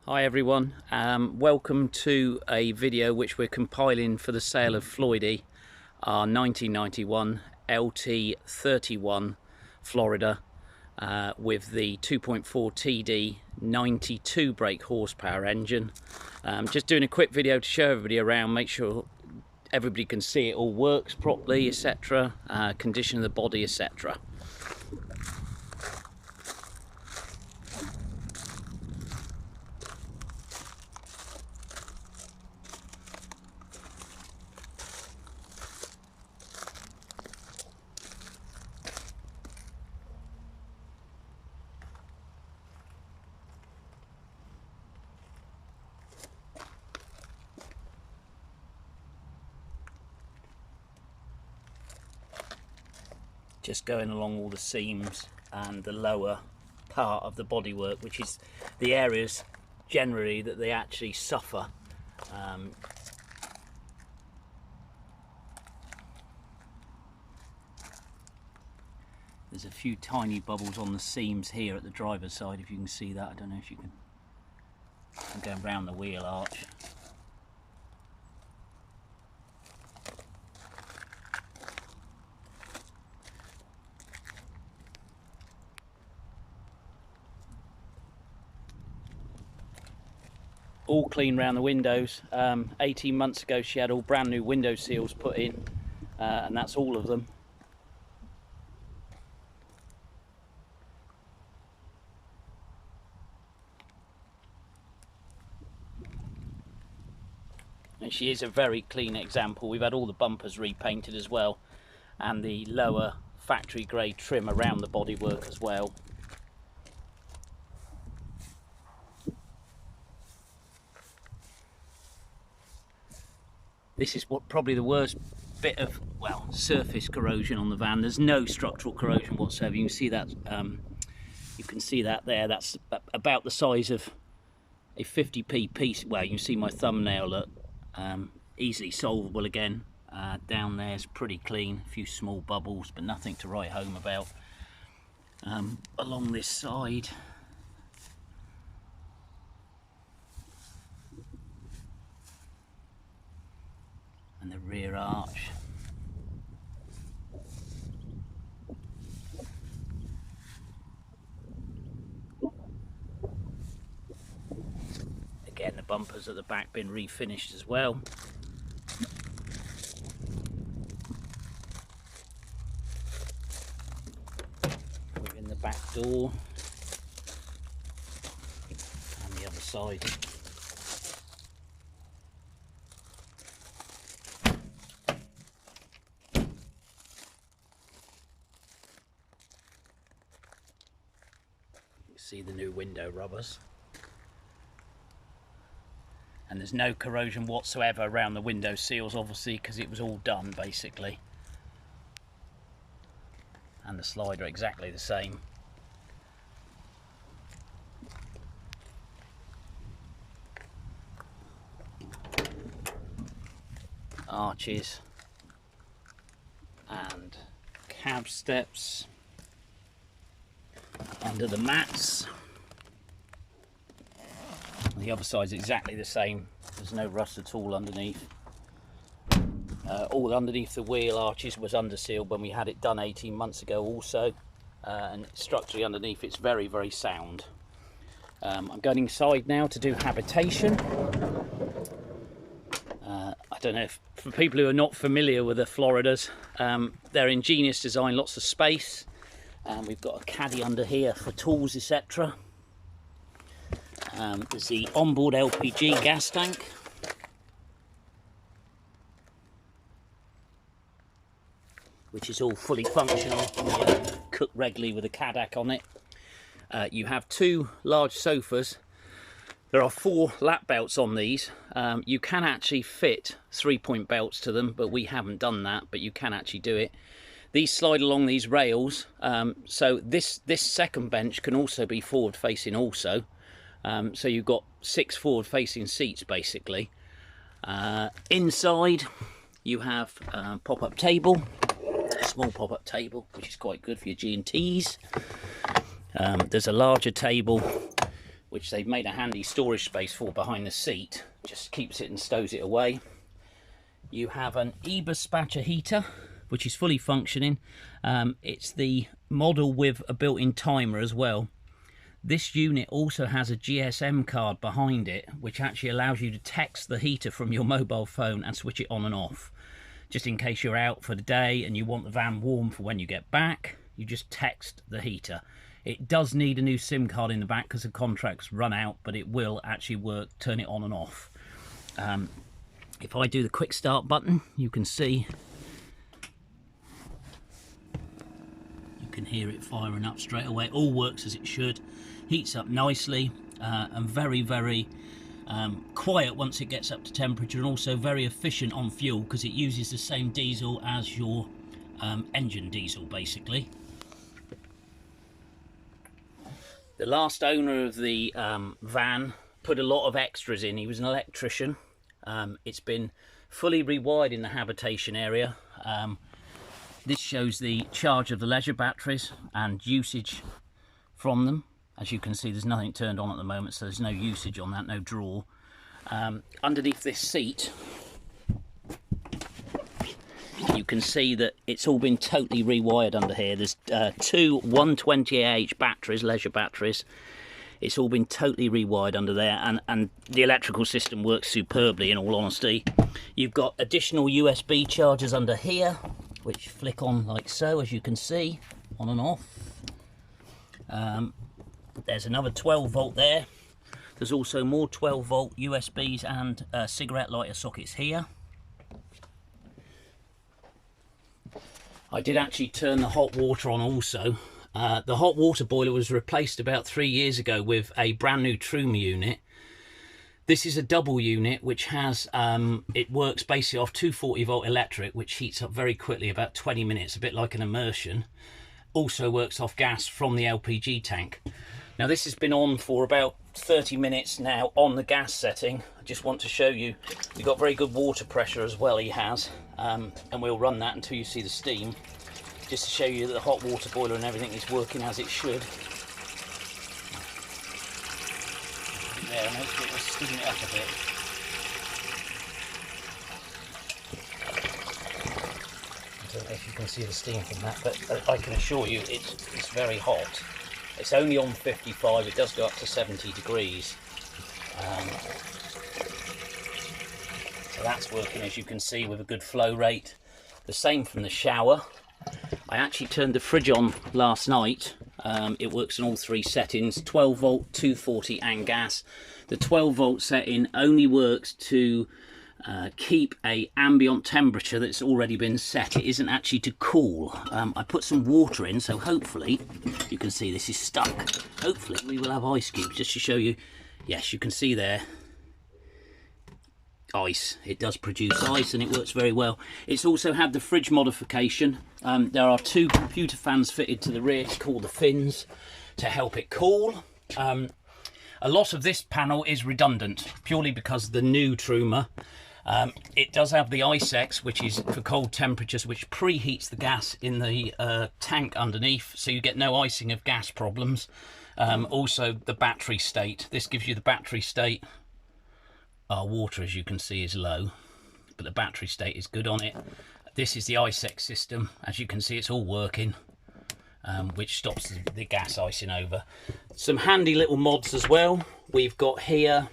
Hi everyone, welcome to a video which we're compiling for the sale of Floydie, our 1991 LT31 Florida with the 2.4 TD 92 brake horsepower engine. Just doing a quick video to show everybody around, make sure everybody can see it all works properly, etc. Condition of the body, etc. Just going along all the seams and the lower part of the bodywork, which is the areas generally that they actually suffer. There's a few tiny bubbles on the seams here at the driver's side, if you can see that. I don't know if you can. I'm going round the wheel arch. All clean round the windows. 18 months ago she had all brand new window seals put in, and that's all of them. And she is a very clean example. We've had all the bumpers repainted as well, and the lower factory grade trim around the bodywork as well. This is what probably the worst bit of, well, surface corrosion on the van. There's no structural corrosion whatsoever. You can see that. You can see that there. That's about the size of a 50p piece. Well, you can see my thumbnail. Look, easily solvable again. Down there is pretty clean. A few small bubbles, but nothing to write home about. Along this side. And the rear arch. Again, the bumpers at the back been refinished as well. We're in the back door and the other side. See the new window rubbers, and there's no corrosion whatsoever around the window seals, obviously, because it was all done basically, and the slider exactly the same. Arches and cab steps under the mats. The other side's exactly the same. There's no rust at all underneath. All underneath the wheel arches was under sealed when we had it done 18 months ago also, and structurally underneath it's very, very sound. I'm going inside now to do habitation. I don't know if, for people who are not familiar with the Floridas, they're ingenious design, lots of space. We've got a caddy under here for tools, etc. There's the onboard LPG gas tank. Which is all fully functional. Cook regularly with a Cadak on it. You have two large sofas. There are 4 lap belts on these. You can actually fit 3-point belts to them, but we haven't done that, but you can actually do it. These slide along these rails, so this second bench can also be forward facing also. So you've got 6 forward facing seats basically. Inside you have a pop-up table, a small pop-up table, which is quite good for your G&Ts. There's a larger table which they've made a handy storage space for behind the seat. Just keeps it and stows it away. You have an e-dispatcher heater, which is fully functioning. It's the model with a built-in timer as well. This unit also has a GSM card behind it, which actually allows you to text the heater from your mobile phone and switch it on and off. Just in case you're out for the day and you want the van warm for when you get back, you just text the heater. It does need a new SIM card in the back because the contract's run out, but it will actually work, turn it on and off. If I do the quick start button, you can see, you can hear it firing up straight away. All works as it should. Heats up nicely and very, very quiet once it gets up to temperature, and also very efficient on fuel because it uses the same diesel as your engine diesel basically. The last owner of the van put a lot of extras in. He was an electrician. It's been fully rewired in the habitation area. This shows the charge of the leisure batteries and usage from them. As you can see, there's nothing turned on at the moment, so there's no usage on that, no draw. Underneath this seat, you can see that it's all been totally rewired under here. There's two 120Ah batteries, leisure batteries. It's all been totally rewired under there, and the electrical system works superbly, in all honesty. You've got additional USB chargers under here, which flick on like so, as you can see, on and off. There's another 12 volt there. There's also more 12 volt USBs and cigarette lighter sockets here. I did actually turn the hot water on also. The hot water boiler was replaced about 3 years ago with a brand new Truma unit. This is a double unit which has, it works basically off 240 volt electric, which heats up very quickly, about 20 minutes, a bit like an immersion. Also works off gas from the LPG tank. Now this has been on for about 30 minutes now on the gas setting. I just want to show you, we've got very good water pressure as well, he has, and we'll run that until you see the steam, just to show you that the hot water boiler and everything is working as it should. There, make sure we're steaming it up a bit. I don't know if you can see the steam from that, but I can assure you it's very hot. It's only on 55, it does go up to 70 degrees. So that's working, as you can see, with a good flow rate. The same from the shower. I actually turned the fridge on last night. It works on all three settings, 12 volt, 240 and gas. The 12 volt setting only works to keep a ambient temperature that's already been set. It isn't actually to cool. I put some water in, so hopefully you can see this is stuck. Hopefully we will have ice cubes, just to show you. Yes, you can see there ice. It does produce ice and it works very well. It's also had the fridge modification. There are two computer fans fitted to the rear, called the fins, to help it cool. A lot of this panel is redundant purely because the new Truma, it does have the ICEX, which is for cold temperatures, which preheats the gas in the tank underneath, so you get no icing of gas problems. Also the battery state, this gives you the battery state. Our water, as you can see, is low, but the battery state is good on it. This is the ICEX system. As you can see, it's all working, which stops the gas icing over. Some handy little mods as well. We've got here,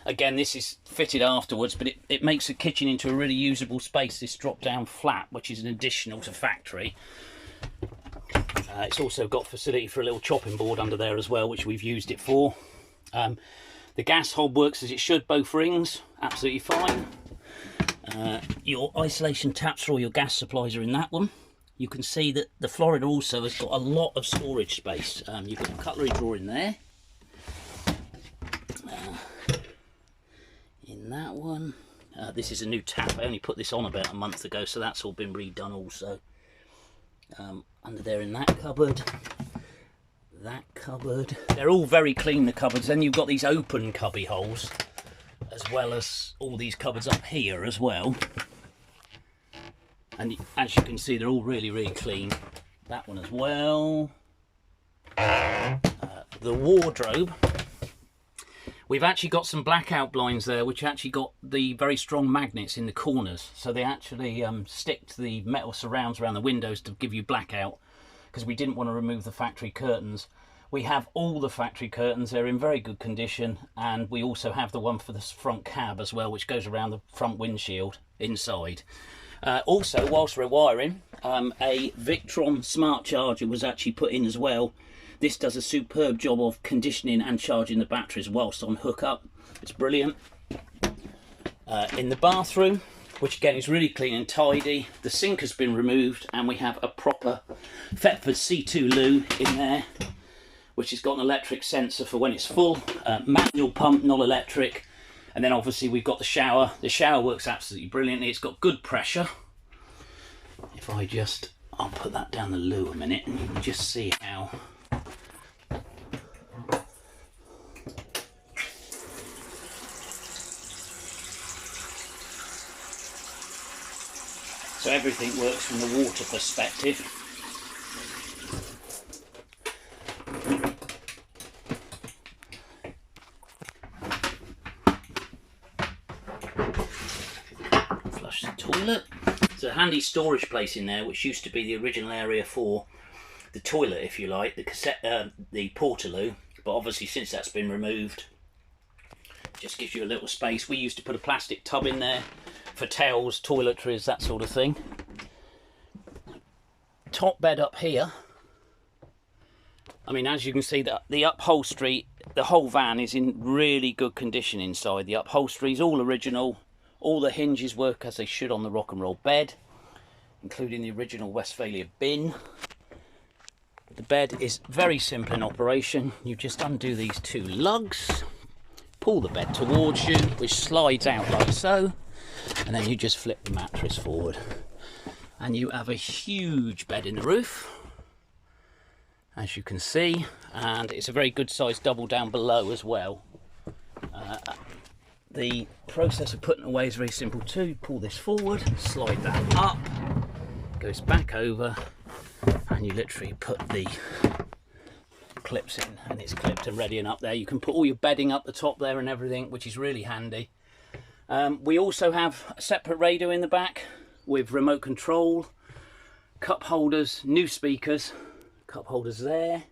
again, this is fitted afterwards, but it makes the kitchen into a really usable space, this drop down flat, which is an additional to factory. It's also got facility for a little chopping board under there as well, which we've used it for. The gas hob works as it should, both rings, absolutely fine. Your isolation taps for all your gas supplies are in that one. You can see that the Florida also has got a lot of storage space. You've got a cutlery drawer in there. In that one. This is a new tap. I only put this on about a month ago, so that's all been redone also. Under there in that cupboard. That cupboard. They're all very clean, the cupboards. Then you've got these open cubby holes, as well as all these cupboards up here as well. And as you can see, they're all really, really clean. That one as well. the wardrobe, we've actually got some blackout blinds there, which actually got the very strong magnets in the corners. So they actually stick to the metal surrounds around the windows to give you blackout, because we didn't want to remove the factory curtains. We have all the factory curtains, they're in very good condition, and we also have the one for the front cab as well, which goes around the front windshield inside. Also, whilst we're wiring, a Victron smart charger was actually put in as well. This does a superb job of conditioning and charging the batteries whilst on hookup. It's brilliant. In the bathroom, which again is really clean and tidy, the sink has been removed and we have a proper Thetford C2 loo in there, which has got an electric sensor for when it's full, manual pump, not electric. And then obviously we've got the shower. The shower works absolutely brilliantly. It's got good pressure. If I just, I'll put that down the loo a minute and you can just see how. So everything works from the water perspective. Flush the toilet. There's a handy storage place in there, which used to be the original area for the toilet, if you like, the portaloo. But obviously, since that's been removed, it just gives you a little space. We used to put a plastic tub in there for towels, toiletries, that sort of thing. Top bed up here. I mean, as you can see, the upholstery, the whole van is in really good condition inside. The upholstery is all original. All the hinges work as they should on the rock and roll bed, including the original Westfalia bin. The bed is very simple in operation. You just undo these two lugs, pull the bed towards you, which slides out like so, and then you just flip the mattress forward. And you have a huge bed in the roof, as you can see, and it's a very good size double down below as well. The process of putting away is very simple too. Pull this forward, slide that up, goes back over, and you literally put the clips in and it's clipped and ready and up there. You can put all your bedding up the top there and everything, which is really handy. We also have a separate radio in the back with remote control, cup holders, new speakers, cup holders there.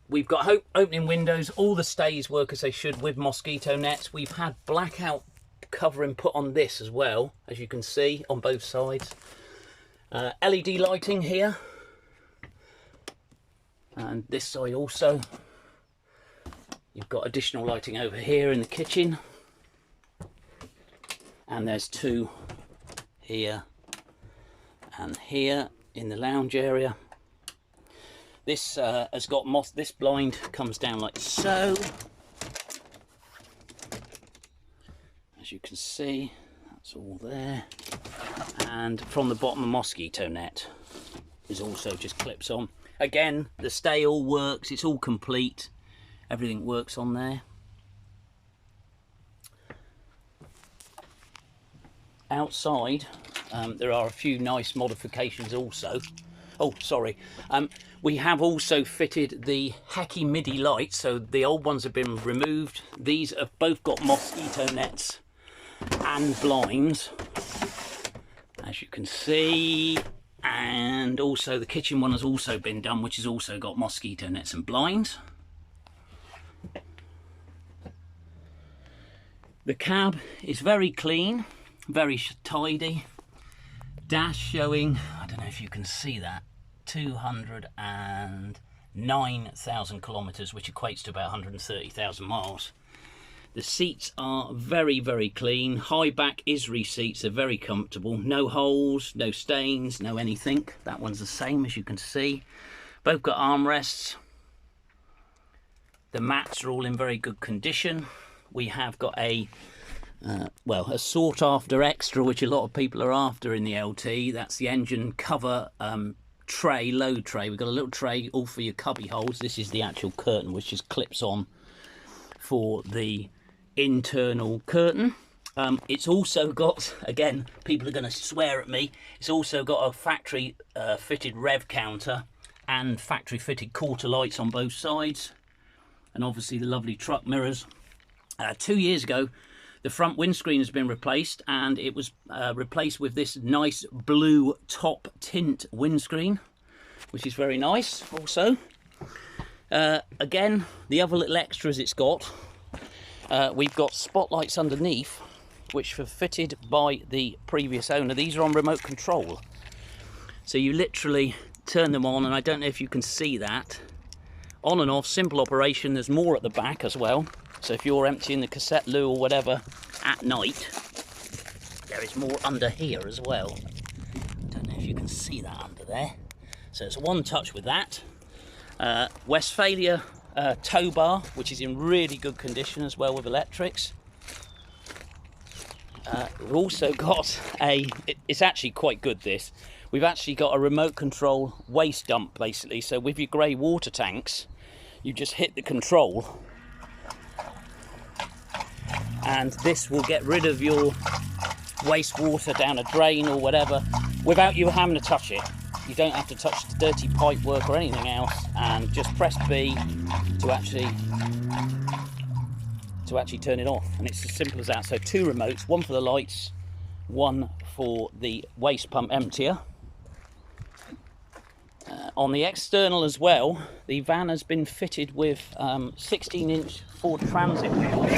We've got opening windows. All the stays work as they should with mosquito nets. We've had blackout covering put on this as well, as you can see on both sides. LED lighting here, and this side also. You've got additional lighting over here in the kitchen, and there's two here and here in the lounge area. This has got moss. This blind comes down like so. As you can see, that's all there. And from the bottom, a mosquito net is also just clips on. Again, the stay all works. It's all complete. Everything works on there. Outside, there are a few nice modifications also. Oh, sorry. We have also fitted the Hacky MIDI lights, so the old ones have been removed. These have both got mosquito nets and blinds, as you can see. And also the kitchen one has also been done, which has also got mosquito nets and blinds. The cab is very clean, very tidy. Dash showing, I don't know if you can see that, 209,000 kilometres, which equates to about 130,000 miles. The seats are very, very clean. High back Isri seats, they're very comfortable. No holes, no stains, no anything. That one's the same, as you can see. Both got armrests. The mats are all in very good condition. We have got a well, a sought after extra, which a lot of people are after in the LT. That's the engine cover tray, load tray. We've got a little tray all for your cubby holes. This is the actual curtain, which just clips on for the internal curtain. It's also got, again, people are going to swear at me, it's also got a factory fitted rev counter and factory fitted quarter lights on both sides, and obviously the lovely truck mirrors. 2 years ago the front windscreen has been replaced, and it was replaced with this nice blue top tint windscreen, which is very nice also. Again, the other little extras it's got, we've got spotlights underneath which were fitted by the previous owner. These are on remote control, so you literally turn them on, and I don't know if you can see that, on and off, simple operation. There's more at the back as well, so if you're emptying the cassette loo or whatever at night, there is more under here as well. I don't know if you can see that under there. So it's one touch with that. Westfalia tow bar, which is in really good condition as well with electrics. We've also got it's actually quite good, this. We've actually got a remote control waste dump basically, so with your grey water tanks, you just hit the control and this will get rid of your wastewater down a drain or whatever without you having to touch it. You don't have to touch the dirty pipe work or anything else, and just press B to actually turn it off, and it's as simple as that. So 2 remotes, one for the lights, one for the waste pump emptier. On the external as well, the van has been fitted with 16-inch Ford Transit wheels.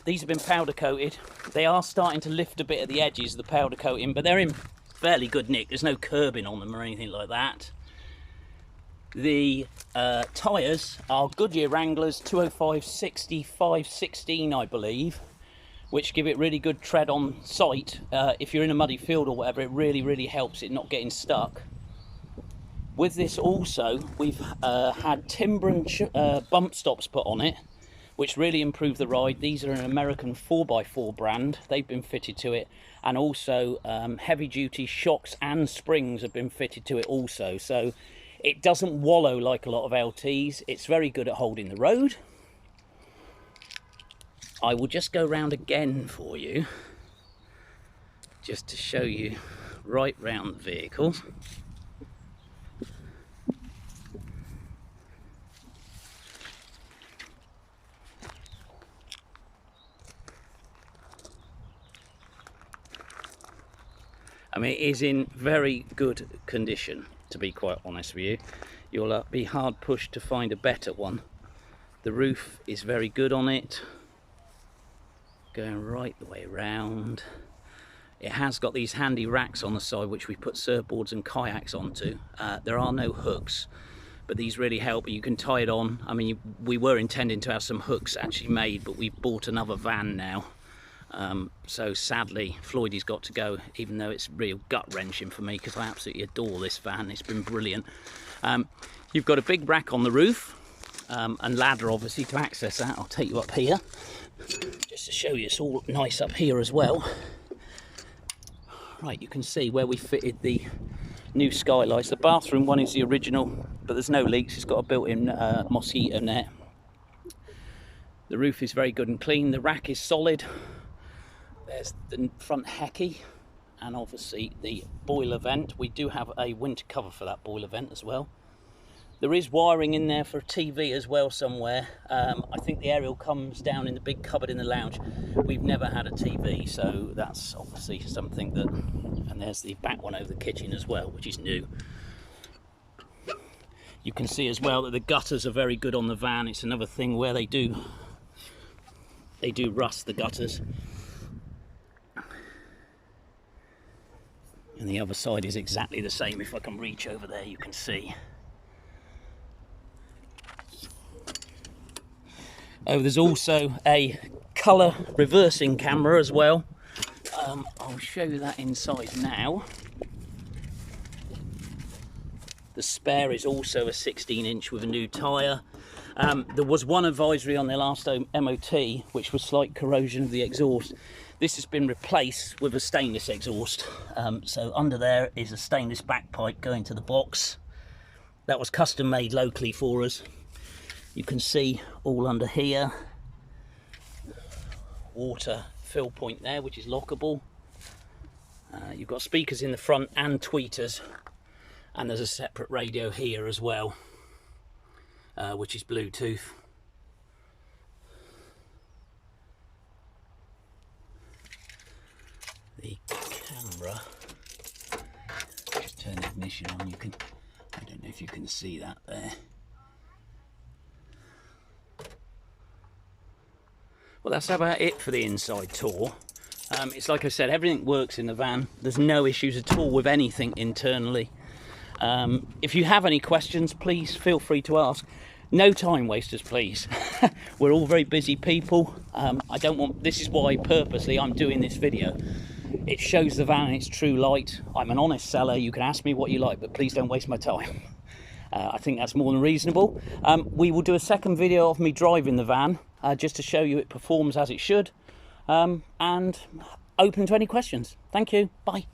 These have been powder coated. They are starting to lift a bit at the edges of the powder coating, but they're in fairly good nick. There's no curbing on them or anything like that. The tyres are Goodyear Wranglers 205/60/516, I believe, which give it really good tread on site. If you're in a muddy field or whatever, it really helps it not getting stuck. With this also, we've had timber and bump stops put on it, which really improve the ride. These are an American 4x4 brand. They've been fitted to it, and also heavy duty shocks and springs have been fitted to it also, so it doesn't wallow like a lot of LTs. It's very good at holding the road. I will just go round again for you, just to show you right round the vehicle. I mean, it is in very good condition, to be quite honest with you. You'll be hard pushed to find a better one. The roof is very good on it, going right the way around. It has got these handy racks on the side which we put surfboards and kayaks onto. There are no hooks, but these really help. You can tie it on. I mean, we were intending to have some hooks actually made, but we've bought another van now. So sadly Floydie's got to go, even though it's real gut wrenching for me because I absolutely adore this van. It's been brilliant. You've got a big rack on the roof, and ladder obviously to access that. I'll take you up here just to show you it's all nice up here as well. Right, you can see where we fitted the new skylights. The bathroom one is the original, but there's no leaks. It's got a built-in mosquito net. The roof is very good and clean. The rack is solid. There's the front hecky, and obviously the boiler vent. We do have a winter cover for that boiler vent as well. There is wiring in there for a TV as well somewhere. I think the aerial comes down in the big cupboard in the lounge. We've never had a TV, so that's obviously something that... And there's the back one over the kitchen as well, which is new. You can see as well that the gutters are very good on the van. It's another thing where they do rust, the gutters. And the other side is exactly the same. If I can reach over there, you can see. Oh, there's also a colour reversing camera as well. I'll show you that inside now. The spare is also a 16-inch with a new tyre. There was one advisory on their last MOT, which was slight corrosion of the exhaust. This has been replaced with a stainless exhaust. So under there is a stainless back pipe going to the box. That was custom made locally for us. You can see all under here. Water fill point there, which is lockable. You've got speakers in the front and tweeters. And there's a separate radio here as well, which is Bluetooth. The camera, just turn the ignition on, you can, I don't know if you can see that there. Well, that's about it for the inside tour. It's like I said, everything works in the van. There's no issues at all with anything internally. If you have any questions, please feel free to ask. No time wasters, please. We're all very busy people. I don't want, this is why purposely I'm doing this video. It shows the van in its true light. I'm an honest seller. You can ask me what you like, but please don't waste my time. I think that's more than reasonable. We will do a second video of me driving the van, just to show you it performs as it should. And open to any questions. Thank you. Bye.